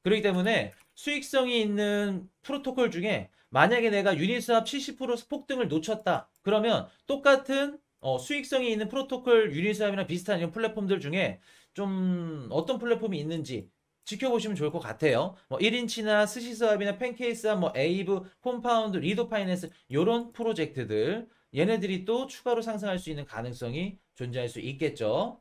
그렇기 때문에 수익성이 있는 프로토콜 중에 만약에 내가 유니스왑 70% 폭등을 놓쳤다. 그러면 똑같은 수익성이 있는 프로토콜 유니스왑이나 비슷한 이런 플랫폼들 중에 좀 어떤 플랫폼이 있는지 지켜보시면 좋을 것 같아요. 뭐 1인치나 스시스왑이나 팬케이스왑, 뭐 에이브, 콤파운드, 리도 파이낸스 이런 프로젝트들 얘네들이 또 추가로 상승할 수 있는 가능성이 존재할 수 있겠죠.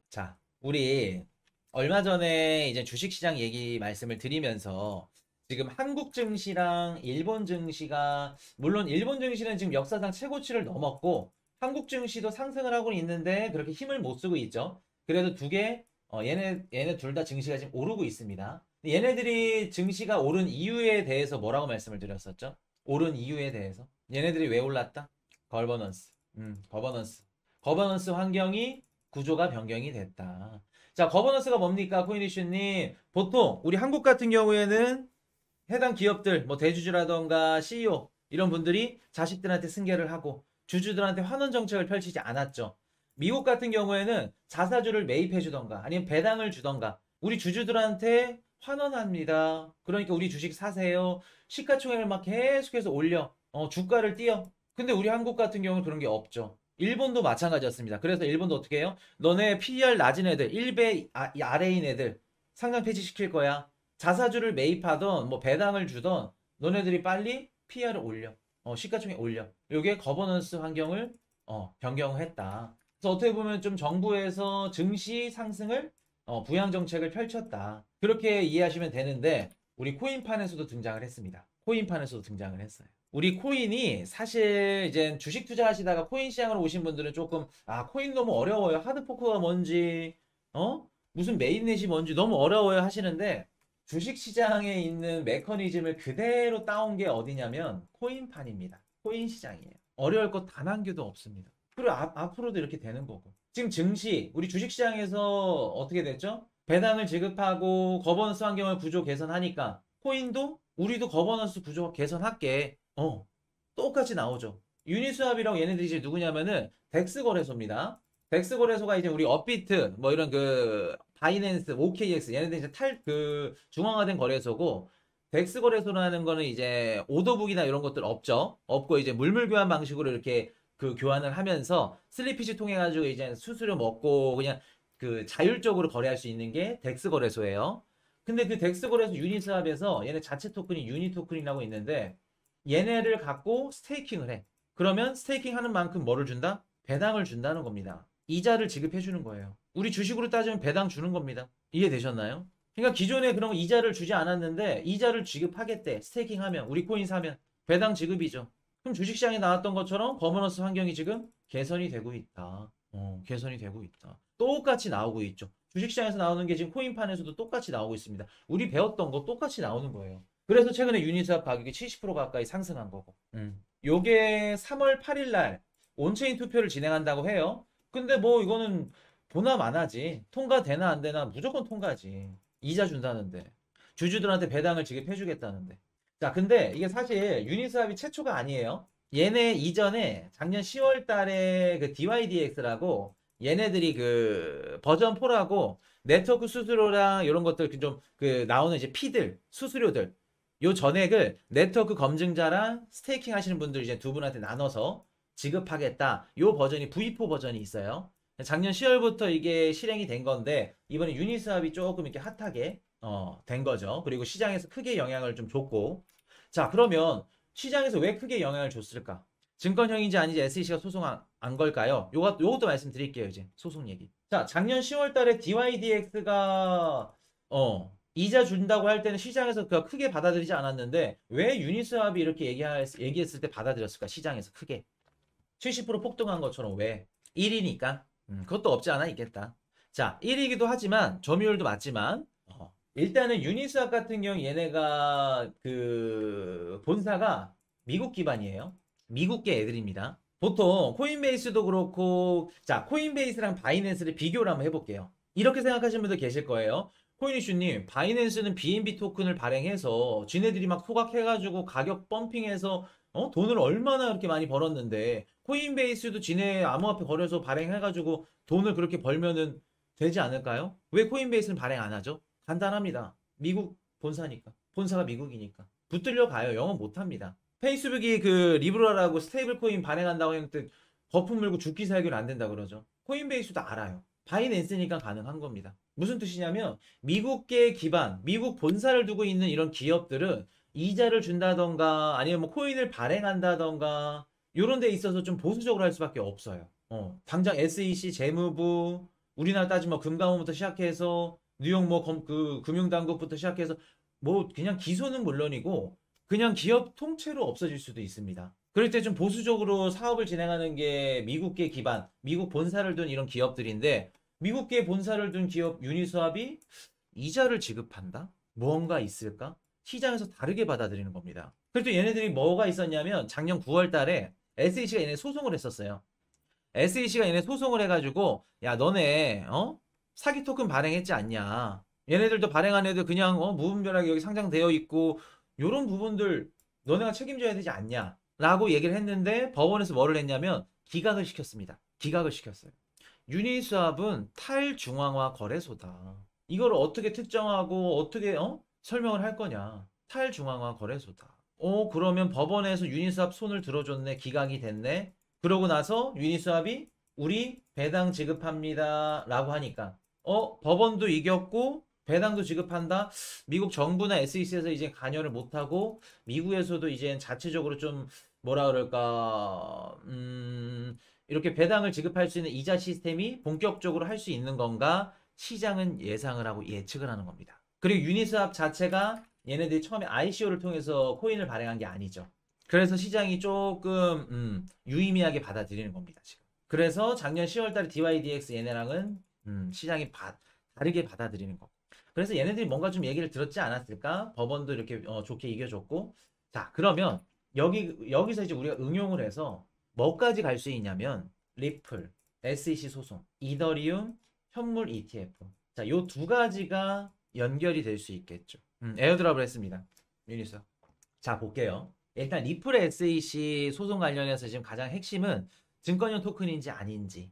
자, 우리 얼마 전에 이제 주식시장 얘기 말씀을 드리면서 지금 한국 증시랑 일본 증시가 물론 일본 증시는 지금 역사상 최고치를 넘었고 한국 증시도 상승을 하고 있는데 그렇게 힘을 못 쓰고 있죠. 그래도 두 개, 얘네 둘 다 증시가 지금 오르고 있습니다. 얘네들이 증시가 오른 이유에 대해서 뭐라고 말씀을 드렸었죠? 오른 이유에 대해서. 얘네들이 왜 올랐다? 거버넌스. 거버넌스. 거버넌스 환경이 구조가 변경이 됐다. 자, 거버넌스가 뭡니까, 코인이슈님? 보통 우리 한국 같은 경우에는 해당 기업들, 뭐 대주주라던가 CEO 이런 분들이 자식들한테 승계를 하고 주주들한테 환원 정책을 펼치지 않았죠. 미국 같은 경우에는 자사주를 매입해 주던가 아니면 배당을 주던가 우리 주주들한테 환원합니다. 그러니까 우리 주식 사세요. 시가총액을 막 계속해서 올려. 주가를 띄어. 근데 우리 한국 같은 경우는 그런 게 없죠. 일본도 마찬가지였습니다. 그래서 일본도 어떻게 해요? 너네 PER 낮은 애들, 1배 아래인 애들 상장 폐지시킬 거야. 자사주를 매입하던 뭐 배당을 주던 너네들이 빨리 PER을 올려. 시가총액 올려. 요게 거버넌스 환경을 변경했다. 그래서 어떻게 보면 좀 정부에서 증시 상승을 부양 정책을 펼쳤다. 그렇게 이해하시면 되는데 우리 코인판에서도 등장을 했습니다. 코인판에서도 등장을 했어요. 우리 코인이 사실 이제 주식 투자하시다가 코인 시장으로 오신 분들은 조금 코인 너무 어려워요. 하드포크가 뭔지 무슨 메인넷이 뭔지 너무 어려워요 하시는데 주식 시장에 있는 메커니즘을 그대로 따온 게 어디냐면 코인판입니다. 코인 시장이에요. 어려울 것 단 한 개도 없습니다. 그리고 앞으로도 이렇게 되는 거고. 지금 증시, 우리 주식 시장에서 어떻게 됐죠? 배당을 지급하고 거버넌스 환경을 구조 개선하니까 코인도 우리도 거버넌스 구조 개선할게. 똑같이 나오죠. 유니스왑이랑 얘네들이 이제 누구냐면은 덱스 거래소입니다. 덱스 거래소가 이제 우리 업비트 뭐 이런 그 바이낸스, OKX 얘네들 이제 중앙화된 거래소고 덱스 거래소라는 거는 이제 오더북이나 이런 것들 없죠. 없고 이제 물물 교환 방식으로 이렇게 그 교환을 하면서 슬리피지 통해 가지고 이제 수수료 먹고 그냥 그 자율적으로 거래할 수 있는 게 덱스 거래소예요. 근데 그 덱스 거래소 유니스왑에서 얘네 자체 토큰이 유니 토큰이라고 있는데 얘네를 갖고 스테이킹을 해. 그러면 스테이킹 하는 만큼 뭐를 준다? 배당을 준다는 겁니다. 이자를 지급해 주는 거예요. 우리 주식으로 따지면 배당 주는 겁니다. 이해되셨나요? 그러니까 기존에 그런 이자를 주지 않았는데 이자를 지급하겠대. 스테이킹 하면 우리 코인 사면 배당 지급이죠. 그럼 주식시장에 나왔던 것처럼 거머넌스 환경이 지금 개선이 되고 있다. 개선이 되고 있다. 똑같이 나오고 있죠. 주식시장에서 나오는 게 지금 코인판에서도 똑같이 나오고 있습니다. 우리 배웠던 거 똑같이 나오는 거예요. 그래서 최근에 유니스왑 가격이 70% 가까이 상승한 거고. 요게 3월 8일 날 온체인 투표를 진행한다고 해요. 근데 뭐 이거는 보나 마나지. 통과되나 안 되나 무조건 통과지. 이자 준다는데. 주주들한테 배당을 지급해 주겠다는데. 자, 근데 이게 사실 유니스왑이 최초가 아니에요. 얘네 이전에 작년 10월 달에 그 DYDX라고 얘네들이 그 버전 4라고 네트워크 수수료랑 이런 것들 좀 그 나오는 이제 피들, 수수료들 요 전액을 네트워크 검증자랑 스테이킹 하시는 분들 이제 두 분한테 나눠서 지급하겠다. 요 버전이 V4 버전이 있어요. 작년 10월부터 이게 실행이 된 건데 이번에 유니스왑이 조금 이렇게 핫하게 된 거죠. 그리고 시장에서 크게 영향을 좀 줬고 자 그러면 시장에서 왜 크게 영향을 줬을까? 증권형인지 아닌지 SEC가 소송 안 걸까요? 요것도 말씀드릴게요 이제 소송 얘기. 자 작년 10월 달에 DYDX가 이자 준다고 할 때는 시장에서 크게 받아들이지 않았는데 왜 유니스왑이 이렇게 얘기했을 때 받아들였을까? 시장에서 크게 70% 폭등한 것처럼 왜? 1위니까 그것도 없지 않아 있겠다. 자 1위기도 하지만 점유율도 맞지만 일단은 유니스왑 같은 경우 얘네가 그 본사가 미국 기반이에요. 미국계 애들입니다. 보통 코인베이스도 그렇고 자 코인베이스랑 바이낸스를 비교를 한번 해볼게요. 이렇게 생각하시는 분들 계실 거예요. 코인이슈님 바이낸스는 BNB 토큰을 발행해서 지네들이 막 소각해가지고 가격 펌핑해서 돈을 얼마나 그렇게 많이 벌었는데 코인베이스도 지네 암호화폐 거래소 발행해가지고 돈을 그렇게 벌면은 되지 않을까요? 왜 코인베이스는 발행 안 하죠? 간단합니다. 미국 본사니까. 본사가 미국이니까. 붙들려 가요. 영어 못합니다. 페이스북이 그 리브라라고 스테이블 코인 발행한다고 했는데 거품 물고 죽기 살기로 안 된다 그러죠. 코인베이스도 알아요. 바이낸스니까 가능한 겁니다. 무슨 뜻이냐면 미국계 기반, 미국 본사를 두고 있는 이런 기업들은 이자를 준다던가 아니면 뭐 코인을 발행한다던가 이런 데 있어서 좀 보수적으로 할 수밖에 없어요. 당장 SEC 재무부, 우리나라 따지면 금감원부터 시작해서 뉴욕 뭐 그 금융당국부터 시작해서 뭐 그냥 기소는 물론이고 그냥 기업 통째로 없어질 수도 있습니다. 그럴 때 좀 보수적으로 사업을 진행하는 게 미국계 기반, 미국 본사를 둔 이런 기업들인데 미국계 본사를 둔 기업 유니스왑이 이자를 지급한다? 무언가 있을까? 시장에서 다르게 받아들이는 겁니다. 그래도 얘네들이 뭐가 있었냐면 작년 9월 달에 SEC가 얘네 소송을 했었어요. SEC가 얘네 소송을 해가지고 야 너네 사기 토큰 발행했지 않냐. 얘네들도 발행한 애들 그냥 무분별하게 여기 상장되어 있고 요런 부분들 너네가 책임져야 되지 않냐 라고 얘기를 했는데 법원에서 뭐를 했냐면 기각을 시켰습니다. 기각을 시켰어요. 유니스왑은 탈중앙화 거래소다. 이걸 어떻게 특정하고 어떻게 설명을 할 거냐. 탈중앙화 거래소다. 그러면 법원에서 유니스왑 손을 들어줬네. 기각이 됐네. 그러고 나서 유니스왑이 우리 배당 지급합니다 라고 하니까 법원도 이겼고 배당도 지급한다. 미국 정부나 SEC에서 이제 관여를 못하고 미국에서도 이제 자체적으로 좀 뭐라 그럴까 이렇게 배당을 지급할 수 있는 이자 시스템이 본격적으로 할 수 있는 건가 시장은 예상을 하고 예측을 하는 겁니다. 그리고 유니스왑 자체가 얘네들이 처음에 ICO를 통해서 코인을 발행한 게 아니죠. 그래서 시장이 조금 유의미하게 받아들이는 겁니다. 지금. 그래서 작년 10월 달에 DYDX 얘네랑은 시장이 다르게 받아들이는 거고. 그래서 얘네들이 뭔가 좀 얘기를 들었지 않았을까? 법원도 이렇게 좋게 이겨줬고. 자, 그러면 여기서 이제 우리가 응용을 해서 뭐까지 갈 수 있냐면 리플, SEC 소송, 이더리움, 현물 ETF. 자, 요 두 가지가 연결이 될 수 있겠죠. 에어드랍을 했습니다. 유니스. 자, 볼게요. 일단 리플 SEC 소송 관련해서 지금 가장 핵심은 증권형 토큰인지 아닌지.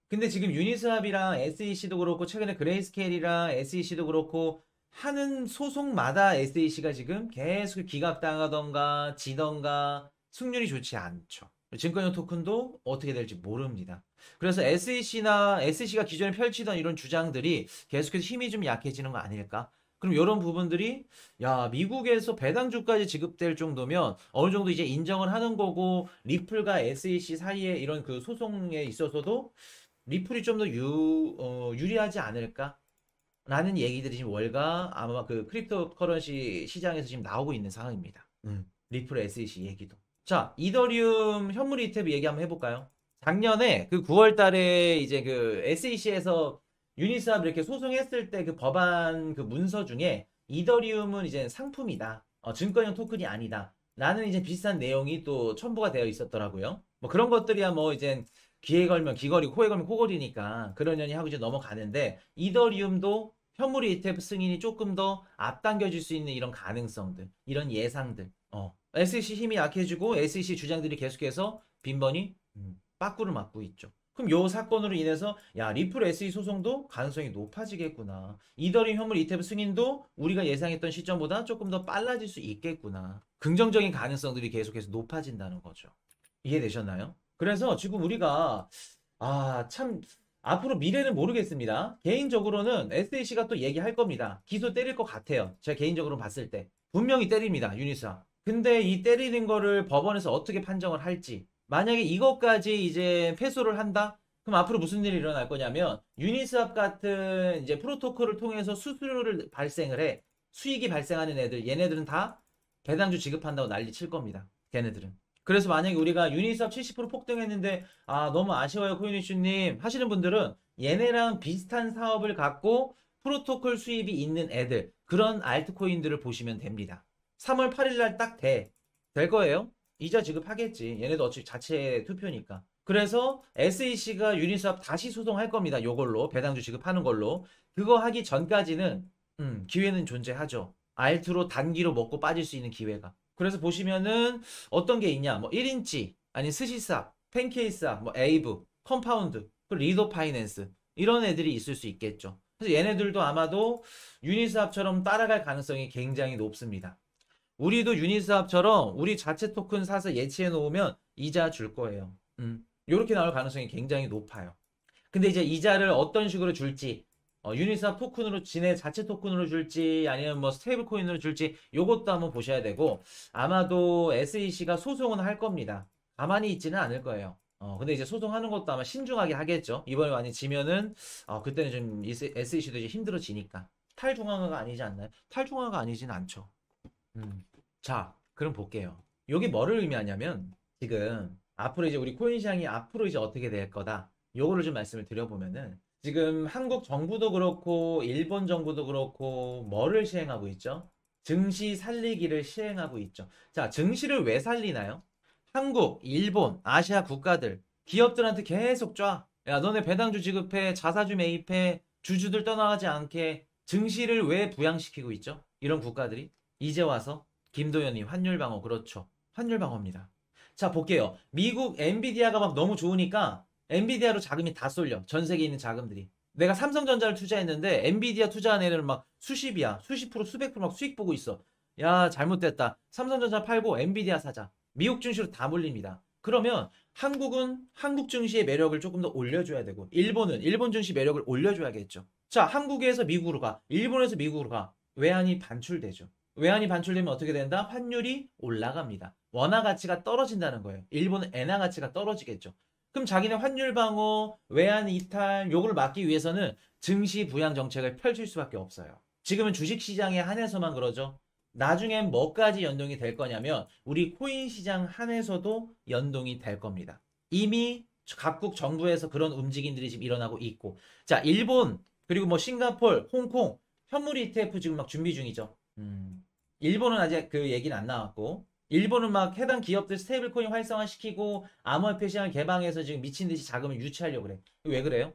근데 지금 유니스왑이랑 SEC도 그렇고 최근에 그레이스케일이랑 SEC도 그렇고 하는 소송마다 SEC가 지금 계속 기각당하던가 지던가 승률이 좋지 않죠. 증권형 토큰도 어떻게 될지 모릅니다. 그래서 SEC가 기존에 펼치던 이런 주장들이 계속해서 힘이 좀 약해지는 거 아닐까? 그럼 이런 부분들이 야 미국에서 배당주까지 지급될 정도면 어느 정도 이제 인정을 하는 거고 리플과 SEC 사이에 이런 그 소송에 있어서도 리플이 좀 더 유리하지 않을까? 라는 얘기들이 지금 월가 아마 그 크립토 커런시 시장에서 지금 나오고 있는 상황입니다. 리플 SEC 얘기도. 자, 이더리움 현물 ETF 얘기 한번 해볼까요? 작년에 그 9월 달에 이제 그 SEC에서 유니스왑 이렇게 소송했을 때 그 법안 그 문서 중에 이더리움은 이제 상품이다. 증권형 토큰이 아니다. 라는 이제 비슷한 내용이 또 첨부가 되어 있었더라고요. 뭐 그런 것들이야 뭐 이제 귀에 걸면 귀걸이고 코에 걸면 코걸이니까 그러려니 하고 이제 넘어가는데 이더리움도 현물 ETF 승인이 조금 더 앞당겨질 수 있는 이런 가능성들, 이런 예상들. SEC 힘이 약해지고 SEC 주장들이 계속해서 빈번히 빠꾸를 맞고 있죠. 그럼 요 사건으로 인해서 야 리플 SE 소송도 가능성이 높아지겠구나. 이더리움 현물 ETF 승인도 우리가 예상했던 시점보다 조금 더 빨라질 수 있겠구나. 긍정적인 가능성들이 계속해서 높아진다는 거죠. 이해되셨나요? 그래서 지금 우리가 참 앞으로 미래는 모르겠습니다. 개인적으로는 SEC가 또 얘기할 겁니다. 기소 때릴 것 같아요. 제가 개인적으로 봤을 때. 분명히 때립니다. 유니스왑. 근데 이 때리는 거를 법원에서 어떻게 판정을 할지. 만약에 이것까지 이제 패소를 한다? 그럼 앞으로 무슨 일이 일어날 거냐면 유니스왑 같은 이제 프로토콜을 통해서 수수료를 발생을 해. 수익이 발생하는 애들. 얘네들은 다 배당주 지급한다고 난리 칠 겁니다. 걔네들은. 그래서 만약에 우리가 유니스왑 70% 폭등했는데 너무 아쉬워요 코인이슈님 하시는 분들은 얘네랑 비슷한 사업을 갖고 프로토콜 수입이 있는 애들 그런 알트코인들을 보시면 됩니다. 3월 8일 날 딱 될 거예요. 이자 지급하겠지. 얘네도 어차피 자체 투표니까. 그래서 SEC가 유니스왑 다시 소송할 겁니다. 요걸로 배당주 지급하는 걸로. 그거 하기 전까지는 기회는 존재하죠. 알트로 단기로 먹고 빠질 수 있는 기회가. 그래서 보시면은 어떤 게 있냐 뭐 1인치 아니 스시삽 팬케이스삽 뭐 에이브 컴파운드 그리고 리더 파이낸스 이런 애들이 있을 수 있겠죠. 그래서 얘네들도 아마도 유니스왑처럼 따라갈 가능성이 굉장히 높습니다. 우리도 유니스왑처럼 우리 자체 토큰 사서 예치해 놓으면 이자 줄 거예요. 이렇게 나올 가능성이 굉장히 높아요. 근데 이제 이자를 어떤 식으로 줄지, 유니스왑 토큰으로 지네 자체 토큰으로 줄지 아니면 뭐 스테이블 코인으로 줄지 요것도 한번 보셔야 되고, 아마도 SEC가 소송은 할 겁니다. 가만히 있지는 않을 거예요. 근데 이제 소송하는 것도 아마 신중하게 하겠죠. 이번에 많이 지면은 그때는 좀 SEC도 이제 힘들어지니까. 탈중앙화가 아니지 않나요? 탈중앙화가 아니진 않죠. 자, 그럼 볼게요. 요게 뭐를 의미하냐면, 지금 앞으로 이제 우리 코인 시장이 앞으로 이제 어떻게 될 거다, 요거를 좀 말씀을 드려보면은, 지금 한국 정부도 그렇고 일본 정부도 그렇고 뭐를 시행하고 있죠? 증시 살리기를 시행하고 있죠. 자, 증시를 왜 살리나요? 한국, 일본, 아시아 국가들, 기업들한테 계속 쫙, 야, 너네 배당주 지급해, 자사주 매입해, 주주들 떠나가지 않게 증시를 왜 부양시키고 있죠? 이런 국가들이. 이제 와서 김도현님 환율 방어, 그렇죠. 환율 방어입니다. 자, 볼게요. 미국 엔비디아가 막 너무 좋으니까 엔비디아로 자금이 다 쏠려. 전 세계에 있는 자금들이. 내가 삼성전자를 투자했는데 엔비디아 투자한 애는 막 수십이야. 수십 프로, 수백 프로 막 수익 보고 있어. 야, 잘못됐다. 삼성전자 팔고 엔비디아 사자. 미국 증시로 다 몰립니다. 그러면 한국은 한국 증시의 매력을 조금 더 올려줘야 되고, 일본은 일본 증시 매력을 올려줘야겠죠. 자, 한국에서 미국으로 가. 일본에서 미국으로 가. 외환이 반출되죠. 외환이 반출되면 어떻게 된다? 환율이 올라갑니다. 원화 가치가 떨어진다는 거예요. 일본은 엔화 가치가 떨어지겠죠. 그럼 자기네 환율 방어, 외환 이탈, 요걸 막기 위해서는 증시 부양 정책을 펼칠 수밖에 없어요. 지금은 주식 시장에 한해서만 그러죠. 나중엔 뭐까지 연동이 될 거냐면 우리 코인 시장 한해서도 연동이 될 겁니다. 이미 각국 정부에서 그런 움직임들이 지금 일어나고 있고, 자, 일본 그리고 뭐 싱가폴, 홍콩 현물 ETF 지금 막 준비 중이죠. 일본은 아직 그 얘기는 안 나왔고, 일본은 막 해당 기업들 스테이블 코인 활성화시키고 암호화폐 시장을 개방해서 지금 미친 듯이 자금을 유치하려고 그래. 왜 그래요?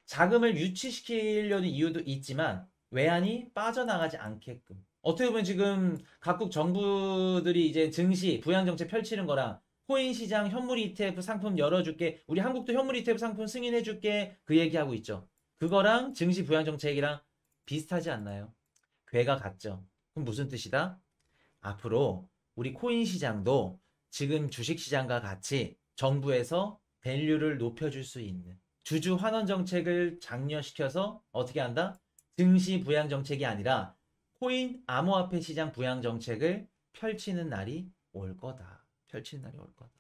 자금을 유치시키려는 이유도 있지만 외환이 빠져나가지 않게끔. 어떻게 보면 지금 각국 정부들이 이제 증시 부양 정책 펼치는 거랑 코인 시장 현물 ETF 상품 열어줄게, 우리 한국도 현물 ETF 상품 승인해줄게, 그 얘기하고 있죠. 그거랑 증시 부양 정책이랑 비슷하지 않나요? 괴가 같죠. 그럼 무슨 뜻이다? 앞으로 우리 코인 시장도 지금 주식 시장과 같이 정부에서 밸류를 높여줄 수 있는 주주 환원 정책을 장려시켜서 어떻게 한다? 증시 부양 정책이 아니라 코인 암호화폐 시장 부양 정책을 펼치는 날이 올 거다. 펼치는 날이 올 거다.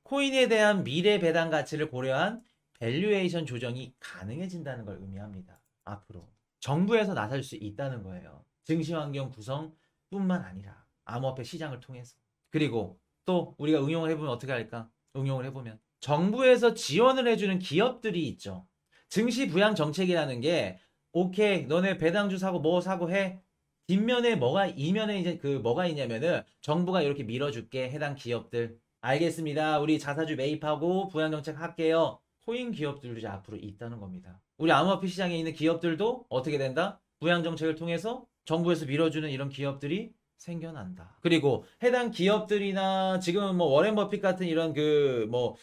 코인에 대한 미래 배당 가치를 고려한 밸류에이션 조정이 가능해진다는 걸 의미합니다. 앞으로 정부에서 나설 수 있다는 거예요. 증시 환경 구성뿐만 아니라 암호화폐 시장을 통해서. 그리고 또 우리가 응용을 해보면 어떻게 할까? 응용을 해보면 정부에서 지원을 해주는 기업들이 있죠. 증시 부양 정책이라는 게 오케이, 너네 배당주 사고 뭐 사고 해. 뒷면에 뭐가, 이면에 이제 그 뭐가 있냐면은 정부가 이렇게 밀어줄게, 해당 기업들. 알겠습니다. 우리 자사주 매입하고 부양 정책 할게요. 코인 기업들도 이제 앞으로 있다는 겁니다. 우리 암호화폐 시장에 있는 기업들도 어떻게 된다? 부양 정책을 통해서 정부에서 밀어주는 이런 기업들이 생겨난다. 그리고 해당 기업들이나 지금 뭐 워렌 버핏 같은 이런 그 뭐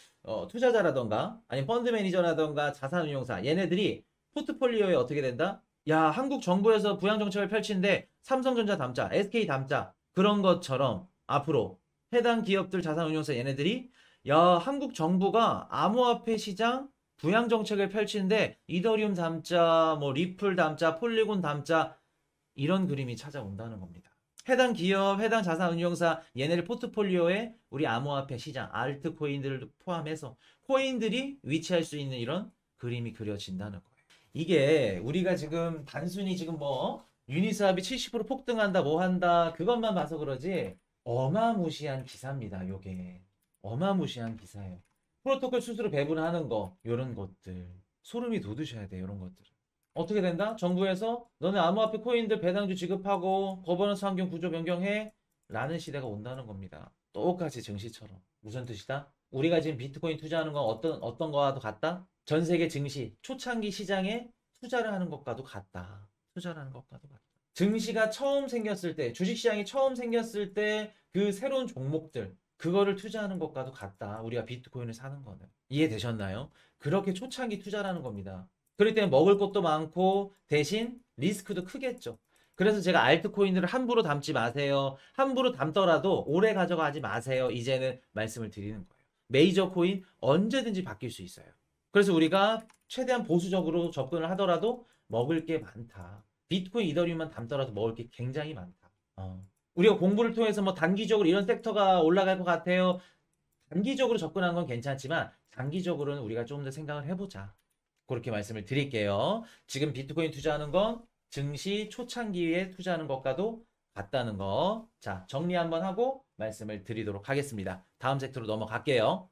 투자자라던가 아니면 펀드 매니저라던가 자산운용사, 얘네들이 포트폴리오에 어떻게 된다? 야, 한국 정부에서 부양 정책을 펼치는데 삼성전자 담자, SK 담자, 그런 것처럼 앞으로 해당 기업들 자산운용사 얘네들이, 야, 한국 정부가 암호화폐 시장 부양 정책을 펼치는데 이더리움 담자, 뭐 리플 담자, 폴리곤 담자, 이런 그림이 찾아온다는 겁니다. 해당 기업, 해당 자산운용사 얘네를 포트폴리오에 우리 암호화폐 시장, 알트코인들을 포함해서 코인들이 위치할 수 있는 이런 그림이 그려진다는 거예요. 이게 우리가 지금 단순히 지금 뭐 유니스왑이 70% 폭등한다 뭐 한다 그것만 봐서 그러지 어마무시한 기사입니다. 요게 어마무시한 기사예요. 프로토콜 수수료 배분하는 거, 요런 것들 소름이 돋으셔야 돼요. 요런 것들 어떻게 된다? 정부에서 너네 암호화폐 코인들 배당주 지급하고 거버넌스 환경 구조 변경해 라는 시대가 온다는 겁니다. 똑같이 증시처럼. 무슨 뜻이다? 우리가 지금 비트코인 투자하는 건 어떤 거와도 같다? 전 세계 증시 초창기 시장에 투자를 하는 것과도 같다. 투자를 하는 것과도 같다. 증시가 처음 생겼을 때, 주식시장이 처음 생겼을 때 그 새로운 종목들, 그거를 투자하는 것과도 같다. 우리가 비트코인을 사는 거는. 이해되셨나요? 그렇게 초창기 투자라는 겁니다. 그렇기 때문에 먹을 것도 많고 대신 리스크도 크겠죠. 그래서 제가 알트코인을 함부로 담지 마세요. 함부로 담더라도 오래 가져가지 마세요. 이제는 말씀을 드리는 거예요. 메이저 코인 언제든지 바뀔 수 있어요. 그래서 우리가 최대한 보수적으로 접근을 하더라도 먹을 게 많다. 비트코인, 이더리움만 담더라도 먹을 게 굉장히 많다. 우리가 공부를 통해서 뭐 단기적으로 이런 섹터가 올라갈 것 같아요. 단기적으로 접근하는 건 괜찮지만 장기적으로는 우리가 좀 더 생각을 해보자. 그렇게 말씀을 드릴게요. 지금 비트코인 투자하는 건 증시 초창기에 투자하는 것과도 같다는 거. 자, 정리 한번 하고 말씀을 드리도록 하겠습니다. 다음 섹터로 넘어갈게요.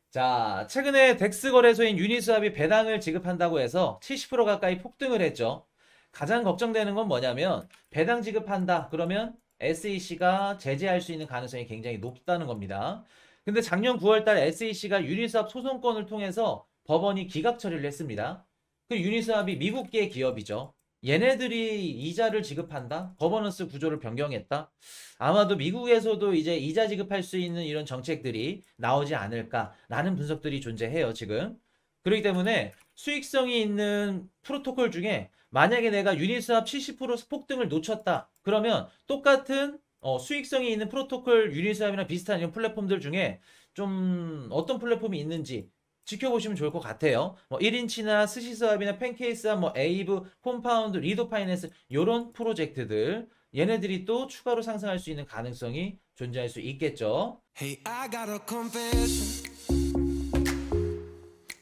자, 최근에 덱스 거래소인 유니스왑이 배당을 지급한다고 해서 70% 가까이 폭등을 했죠. 가장 걱정되는 건 뭐냐면 배당 지급한다 그러면 SEC가 제재할 수 있는 가능성이 굉장히 높다는 겁니다. 근데 작년 9월달 SEC가 유니스왑 소송건을 통해서 법원이 기각 처리를 했습니다. 그 유니스왑이 미국계 기업이죠. 얘네들이 이자를 지급한다? 거버넌스 구조를 변경했다? 아마도 미국에서도 이제 이자 지급할 수 있는 이런 정책들이 나오지 않을까라는 분석들이 존재해요, 지금. 그렇기 때문에 수익성이 있는 프로토콜 중에 만약에 내가 유니스왑 70% 폭등을 놓쳤다. 그러면 똑같은 수익성이 있는 프로토콜 유니스왑이나 비슷한 이런 플랫폼들 중에 좀 어떤 플랫폼이 있는지 지켜보시면 좋을 것 같아요. 뭐 1인치나 스시스왑이나 팬케이스왑, 뭐 에이브, 콤파운드, 리도 파이낸스 이런 프로젝트들 얘네들이 또 추가로 상승할 수 있는 가능성이 존재할 수 있겠죠. Hey, I got a confession.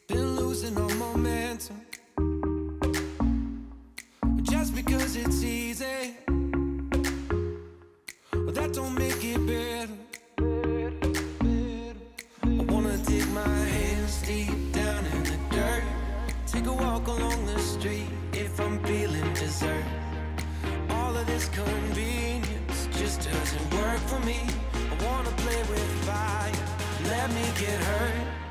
Been losing all momentum. Just because it's easy, well, that don't make it better. I wanna dig my hands deep down in the dirt. Take a walk along the street if I'm feeling dessert. All of this convenience just doesn't work for me. I wanna play with fire, let me get hurt.